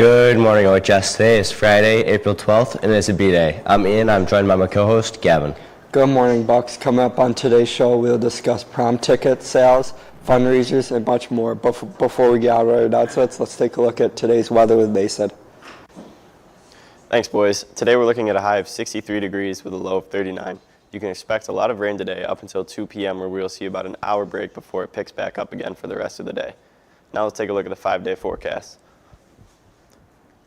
Good morning, OHS. Today is Friday, April 12th, and it's a B-Day. I'm Ian. I'm joined by my co-host, Gavin. Good morning, Bucks. Coming up on today's show, we'll discuss prom ticket sales, fundraisers, and much more. But before we get out of our announcements, let's take a look at today's weather with Mason. Thanks, boys. Today we're looking at a high of 63 degrees with a low of 39. You can expect a lot of rain today up until 2 p.m. where we'll see about an hour break before it picks back up again for the rest of the day. Now let's take a look at the 5-day forecast.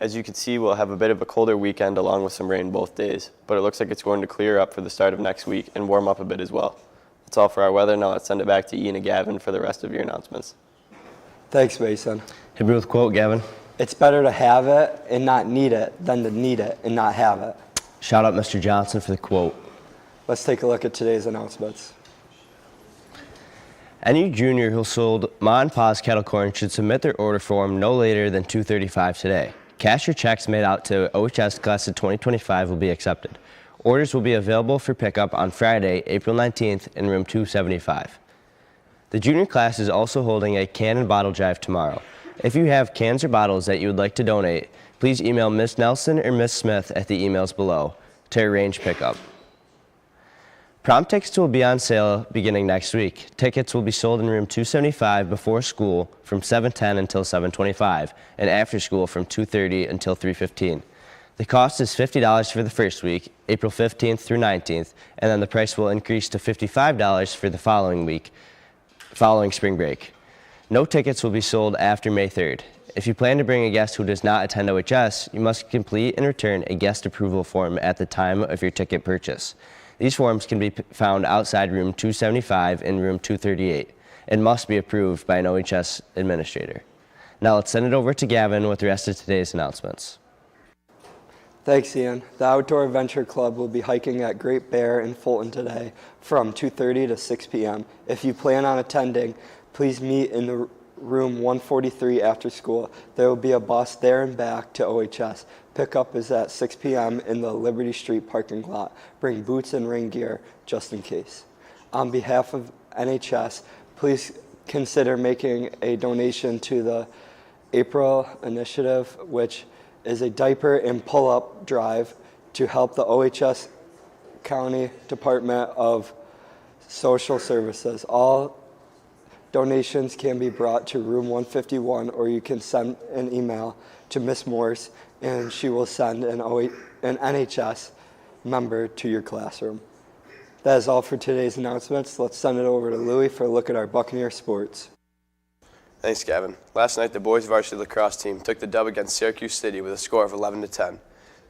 As you can see, we'll have a bit of a colder weekend along with some rain both days, but it looks like it's going to clear up for the start of next week and warm up a bit as well. That's all for our weather. Now let's send it back to Ian and Gavin for the rest of your announcements. Thanks, Mason. Hit me with a quote, Gavin. It's better to have it and not need it than to need it and not have it. Shout out Mr. Johnson for the quote. Let's take a look at today's announcements. Any junior who sold Ma and Pa's kettle corn should submit their order form no later than 2:35 today. Cash or checks made out to OHS class of 2025 will be accepted. Orders will be available for pickup on Friday, April 19th in room 275. The junior class is also holding a can and bottle drive tomorrow. If you have cans or bottles that you would like to donate, please email Ms. Nelson or Ms. Smith at the emails below to arrange pickup. Prom tickets will be on sale beginning next week. Tickets will be sold in room 275 before school from 7:10 until 7:25 and after school from 2:30 until 3:15. The cost is $50 for the first week, April 15th through 19th, and then the price will increase to $55 for the following week, following spring break. No tickets will be sold after May 3rd. If you plan to bring a guest who does not attend OHS, you must complete and return a guest approval form at the time of your ticket purchase. These forms can be found outside room 275 and room 238 and must be approved by an OHS administrator. Now let's send it over to Gavin with the rest of today's announcements. Thanks, Ian. The Outdoor Adventure Club will be hiking at Great Bear in Fulton today from 2:30 to 6 p.m. If you plan on attending, please meet in the room 143 after school. There will be a bus there and back to OHS. Pickup is at 6 p.m. in the Liberty Street parking lot. Bring boots and rain gear just in case. On behalf of NHS, please consider making a donation to the April initiative, which is a diaper and pull-up drive to help the OHS County Department of Social Services. All donations can be brought to room 151, or you can send an email to Ms. Morse, and she will send an NHS member to your classroom. That is all for today's announcements. Let's send it over to Louie for a look at our Buccaneer sports. Thanks, Gavin. Last night, the boys varsity lacrosse team took the dub against Syracuse City with a score of 11-10.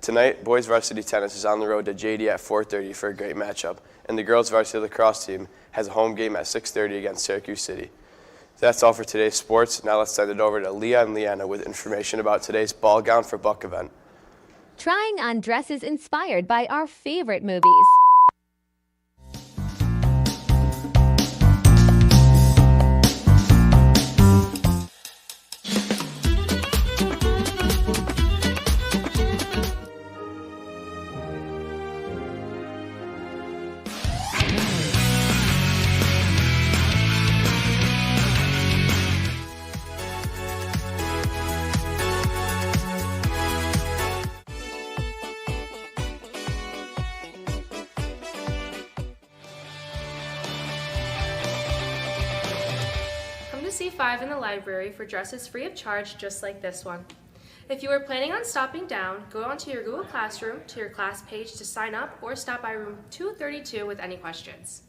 Tonight, boys varsity tennis is on the road to JD at 4:30 for a great matchup, and the girls varsity lacrosse team has a home game at 6:30 against Syracuse City. That's all for today's sports. Now let's send it over to Leah and Leanna with information about today's Ball Gown for Buck event. Trying on dresses inspired by our favorite movies. C5 in the library for dresses free of charge, just like this one. If you are planning on stopping down, go onto your Google Classroom to your class page to sign up or stop by room 232 with any questions.